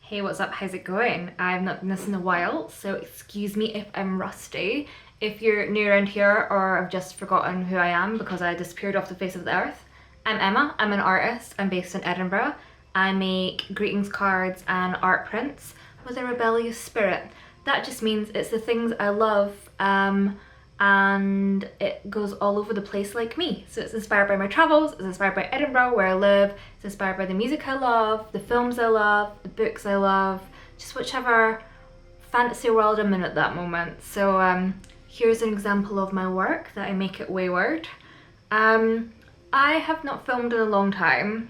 Hey, what's up? How's it going? I've not done this in a while, so excuse me if I'm rusty. If you're new around here or I've just forgotten who I am because I disappeared off the face of the earth, I'm Emma. I'm an artist. I'm based in Edinburgh. I make greetings cards and art prints with a rebellious spirit. That just means it's the things I love, and it goes all over the place like me. So it's inspired by my travels, it's inspired by Edinburgh where I live, it's inspired by the music I love, the films I love, the books I love, just whichever fantasy world I'm in at that moment. So here's an example of my work that I make at Wayward. I have not filmed in a long time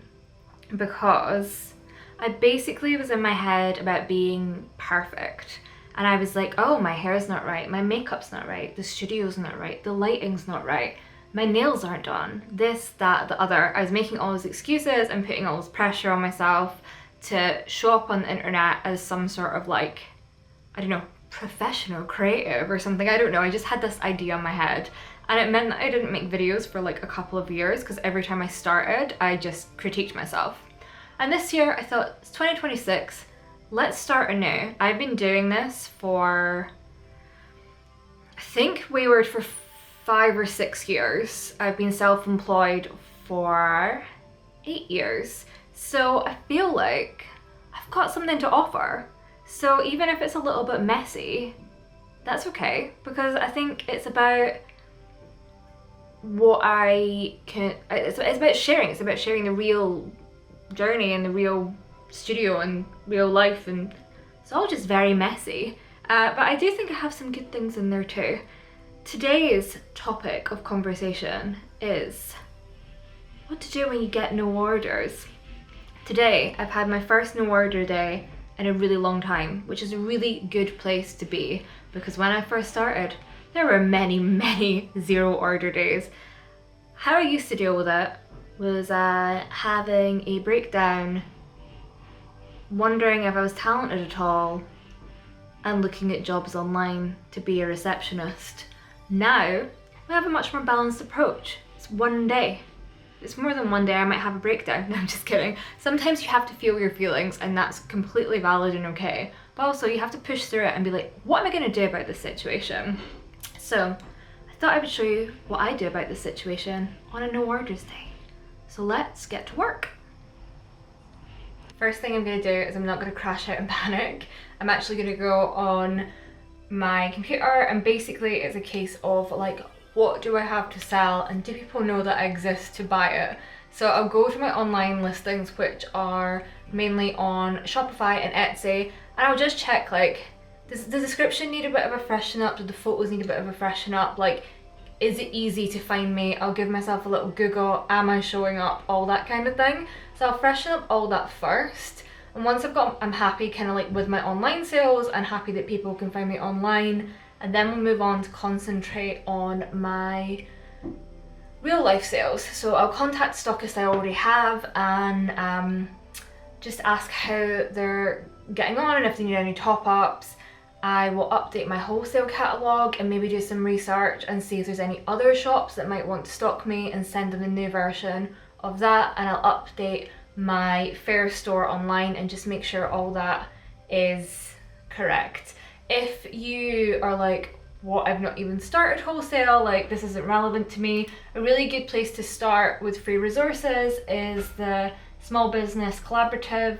because I basically was in my head about being perfect. And I was like, oh, my hair's not right, my makeup's not right, the studio's not right, the lighting's not right, my nails aren't done, this, that, the other. I was making all those excuses and putting all this pressure on myself to show up on the internet as some sort of like, I don't know, professional creative or something. I don't know, I just had this idea in my head. And it meant that I didn't make videos for like a couple of years because every time I started, I just critiqued myself. And this year I thought, it's 2026, let's start anew. I've been doing this for, I think, Wayward for 5 or 6 years. I've been self-employed for 8 years. So I feel like I've got something to offer. So even if it's a little bit messy, that's okay, because I think it's about what I can, it's about sharing. It's about sharing the real journey and the real studio and real life, and it's all just very messy, but I do think I have some good things in there too. Today's topic of conversation is what to do when you get no orders. Today I've had my first no order day in a really long time, which is a really good place to be, because when I first started there were many zero order days. How I used to deal with it was having a breakdown, wondering if I was talented at all, and looking at jobs online to be a receptionist. Now, we have a much more balanced approach. It's one day. It's more than one day I might have a breakdown. No, I'm just kidding. Sometimes you have to feel your feelings, and that's completely valid and okay. But also you have to push through it and be like, what am I gonna do about this situation? So I thought I would show you what I do about this situation on a no orders day. So let's get to work. First thing I'm going to do is I'm not going to crash out and panic. I'm actually going to go on my computer, and basically it's a case of like, what do I have to sell and do people know that I exist to buy it? So I'll go to my online listings, which are mainly on Shopify and Etsy, and I'll just check like, does the description need a bit of a freshen up? Do the photos need a bit of a freshen up? Like, is it easy to find me? I'll give myself a little Google, am I showing up? All that kind of thing. So I'll freshen up all that first. And once I'm happy kind of like with my online sales and happy that people can find me online, and then we'll move on to concentrate on my real life sales. So I'll contact stockists I already have and just ask how they're getting on and if they need any top-ups. I will update my wholesale catalogue and maybe do some research and see if there's any other shops that might want to stock me and send them a new version of that, and I'll update my fair store online and just make sure all that is correct. If you are like, what, I've not even started wholesale, like this isn't relevant to me, a really good place to start with free resources is the Small Business Collaborative.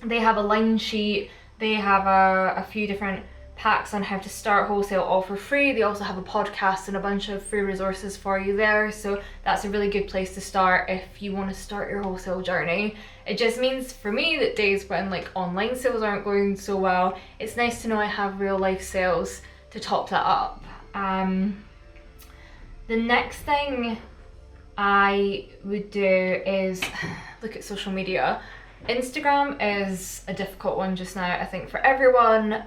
They have a line sheet. They have a few different packs on how to start wholesale all for free. They also have a podcast and a bunch of free resources for you there. So that's a really good place to start if you want to start your wholesale journey. It just means for me that days when like online sales aren't going so well, it's nice to know I have real life sales to top that up. The next thing I would do is look at social media. Instagram is a difficult one just now, I think, for everyone,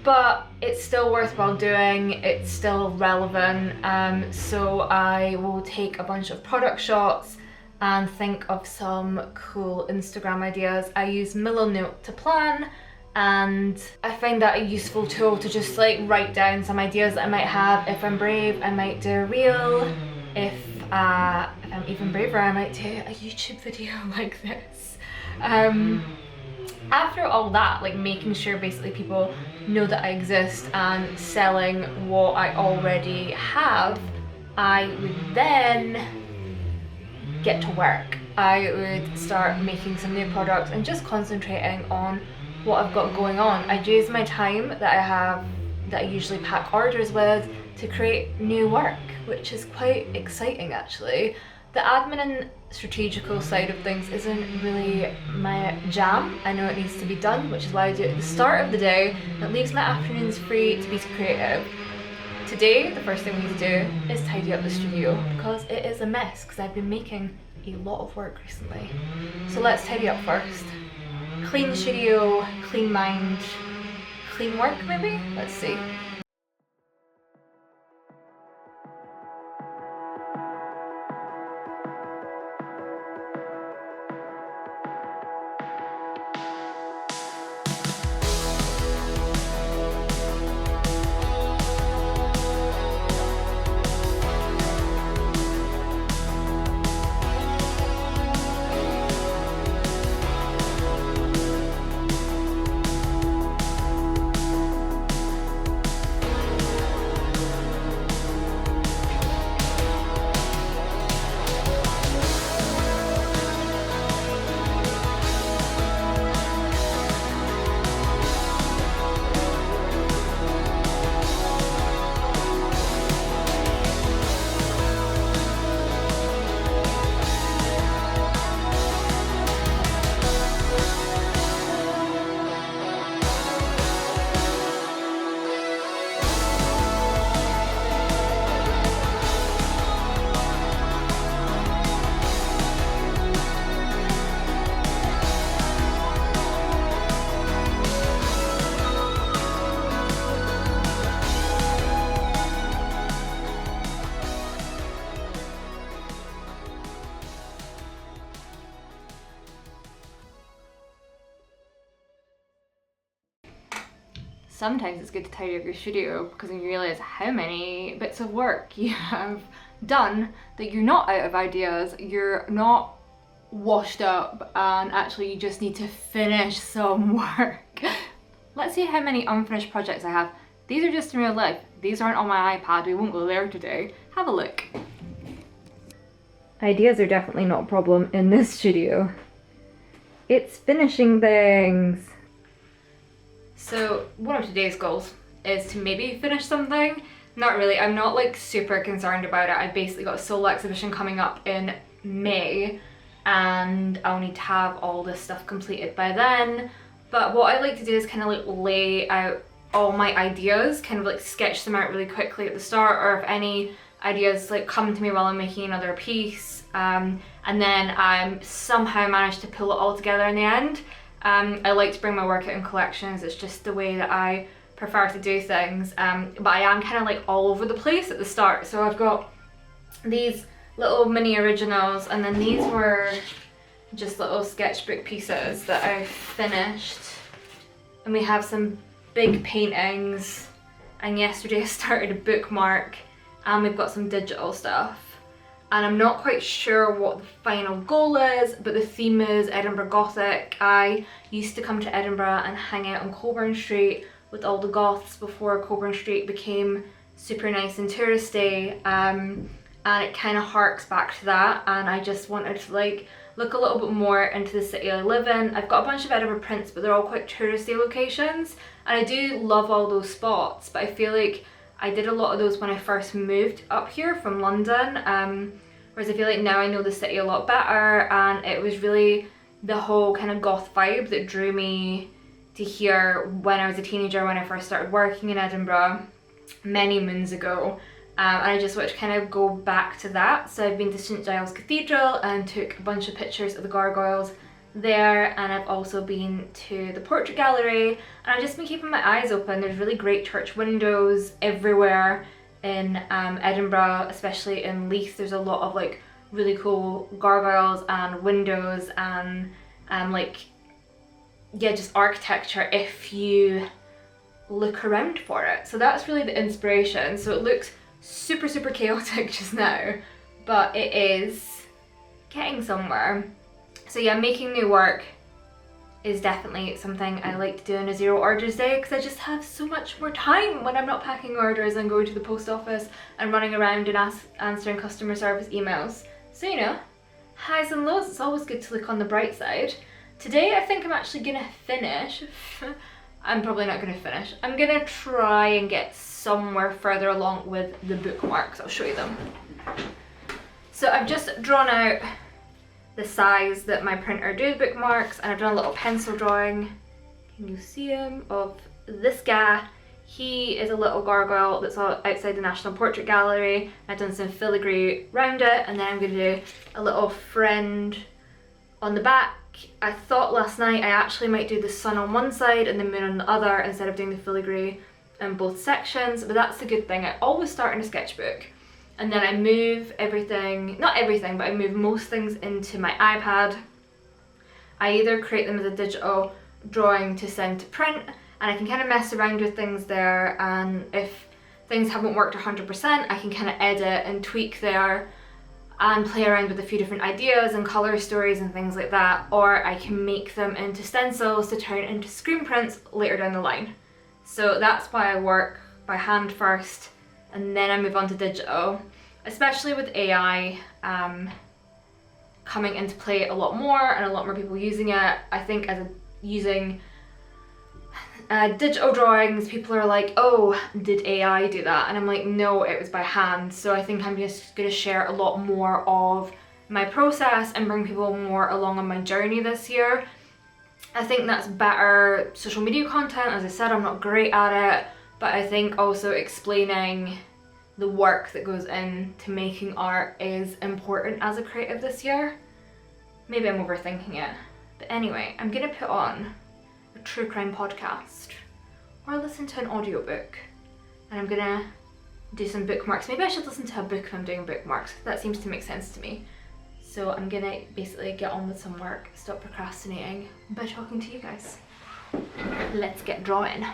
but it's still worthwhile doing, it's still relevant, so I will take a bunch of product shots and think of some cool Instagram ideas. I use Millernote to plan, and I find that a useful tool to just like write down some ideas that I might have. If I'm brave, I might do a reel. If I'm even braver, I might do a YouTube video like this. After all that, like making sure basically people know that I exist and selling what I already have, I would then get to work. I would start making some new products and just concentrating on what I've got going on. I'd use my time that I have, that I usually pack orders with, to create new work, which is quite exciting actually. The admin and strategical side of things isn't really my jam. I know it needs to be done, which is why I do it at the start of the day. It leaves my afternoons free to be creative. Today, the first thing we need to do is tidy up the studio because it is a mess because I've been making a lot of work recently. So let's tidy up first. Clean the studio, clean mind, clean work maybe? Let's see. Sometimes it's good to tidy up your studio because then you realise how many bits of work you have done that you're not out of ideas, you're not washed up, and actually you just need to finish some work. Let's see how many unfinished projects I have. These are just in real life. These aren't on my iPad, we won't go there today. Have a look. Ideas are definitely not a problem in this studio. It's finishing things. So one of today's goals is to maybe finish something. Not really, I'm not like super concerned about it. I've basically got a solo exhibition coming up in May and I'll need to have all this stuff completed by then. But what I like to do is kind of like lay out all my ideas, kind of like sketch them out really quickly at the start, or if any ideas like come to me while I'm making another piece, and then I somehow manage to pull it all together in the end. I like to bring my work out in collections. It's just the way that I prefer to do things, but I am kind of like all over the place at the start. So I've got these little mini originals, and then these were just little sketchbook pieces that I finished, and we have some big paintings, and yesterday I started a bookmark, and we've got some digital stuff. And I'm not quite sure what the final goal is, but the theme is Edinburgh Gothic. I used to come to Edinburgh and hang out on Colburn Street with all the goths before Colburn Street became super nice and touristy, and it kind of harks back to that, and I just wanted to like look a little bit more into the city I live in. I've got a bunch of Edinburgh prints, but they're all quite touristy locations, and I do love all those spots, but I feel like I did a lot of those when I first moved up here from London, whereas I feel like now I know the city a lot better, and it was really the whole kind of goth vibe that drew me to here when I was a teenager, when I first started working in Edinburgh many moons ago. And I just want to kind of go back to that. So I've been to St Giles Cathedral and took a bunch of pictures of the gargoyles there, and I've also been to the portrait gallery, and I've just been keeping my eyes open. There's really great church windows everywhere in Edinburgh, especially in Leith. There's a lot of like really cool gargoyles and windows and like, yeah, just architecture if you look around for it. So that's really the inspiration. So it looks super chaotic just now, but it is getting somewhere. So yeah, making new work, is definitely something I like to do on a zero orders day, because I just have so much more time when I'm not packing orders and going to the post office and running around and answering customer service emails. So, you know, highs and lows, it's always good to look on the bright side. Today I think I'm actually gonna finish. I'm probably not gonna finish. I'm gonna try and get somewhere further along with the bookmarks. I'll show you them. So I've just drawn out the size that my printer do bookmarks, and I've done a little pencil drawing, can you see him, of this guy. He is a little gargoyle that's outside the National Portrait Gallery. I've done some filigree round it, and then I'm going to do a little friend on the back. I thought last night I actually might do the sun on one side and the moon on the other instead of doing the filigree in both sections, but that's the good thing. I always start in a sketchbook, and then I move everything, not everything, but I move most things into my iPad. I either create them as a digital drawing to send to print, and I can kind of mess around with things there, and if things haven't worked 100%, I can kind of edit and tweak there and play around with a few different ideas and colour stories and things like that, or I can make them into stencils to turn into screen prints later down the line. So that's why I work by hand first, and then I move on to digital, especially with AI coming into play a lot more and a lot more people using it. I think using digital drawings, people are like, oh, did AI do that? And I'm like, no, it was by hand. So I think I'm just going to share a lot more of my process and bring people more along on my journey this year. I think that's better social media content. As I said, I'm not great at it, but I think also explaining the work that goes into making art is important as a creative this year. Maybe I'm overthinking it. But anyway, I'm gonna put on a true crime podcast or listen to an audiobook, and I'm gonna do some bookmarks. Maybe I should listen to a book if I'm doing bookmarks. That seems to make sense to me. So I'm gonna basically get on with some work, stop procrastinating by talking to you guys. Let's get drawing.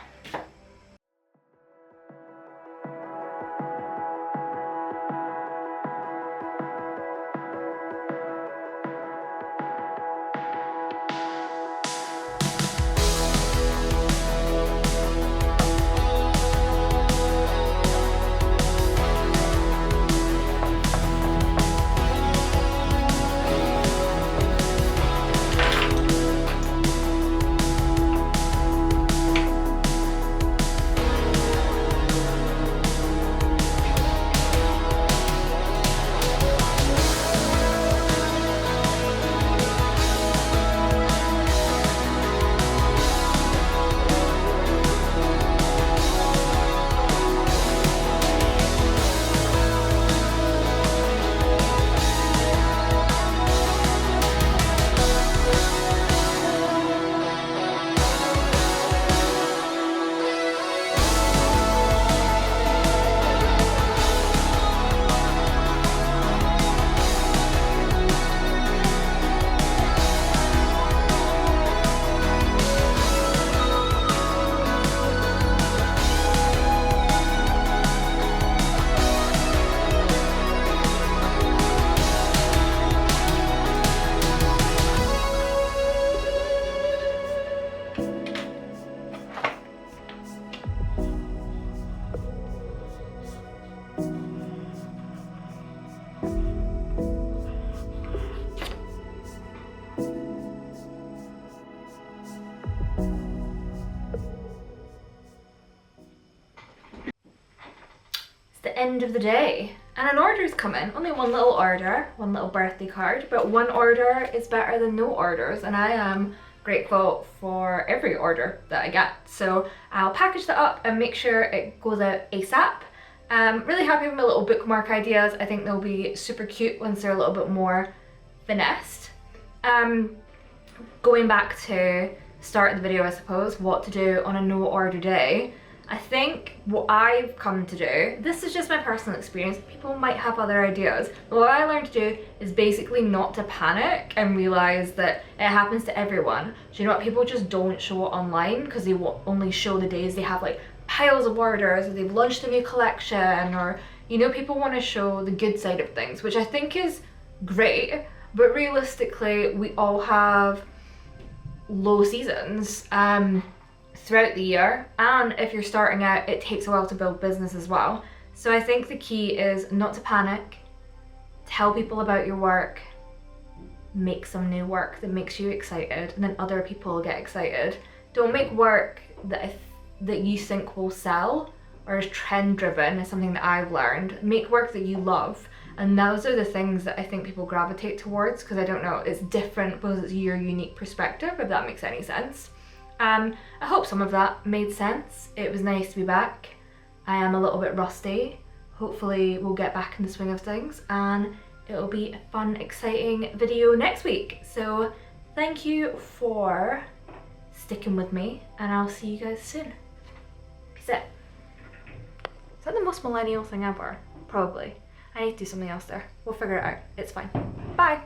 End of the day, and an order's come in. Only one little order, one little birthday card, but one order is better than no orders, and I am grateful for every order that I get. So I'll package that up and make sure it goes out ASAP. Really happy with my little bookmark ideas. I think they'll be super cute once they're a little bit more finessed. Going back to start of the video, I suppose, what to do on a no order day. I think what I've come to do, this is just my personal experience, people might have other ideas, but what I learned to do is basically not to panic and realise that it happens to everyone. Do you know what, people just don't show it online because they only show the days they have like piles of orders, or they've launched a new collection, or, you know, people want to show the good side of things, which I think is great, but realistically we all have low seasons throughout the year, and if you're starting out, it takes a while to build business as well. So I think the key is not to panic, tell people about your work, make some new work that makes you excited, and then other people get excited. Don't make work that you think will sell or is trend driven, is something that I've learned. Make work that you love, and those are the things that I think people gravitate towards, because I don't know, it's different because it's your unique perspective, if that makes any sense. I hope some of that made sense. It was nice to be back. I am a little bit rusty. Hopefully we'll get back in the swing of things, and it'll be a fun, exciting video next week. So thank you for sticking with me, and I'll see you guys soon. Peace out. Is that the most millennial thing ever? Probably. I need to do something else there. We'll figure it out. It's fine. Bye.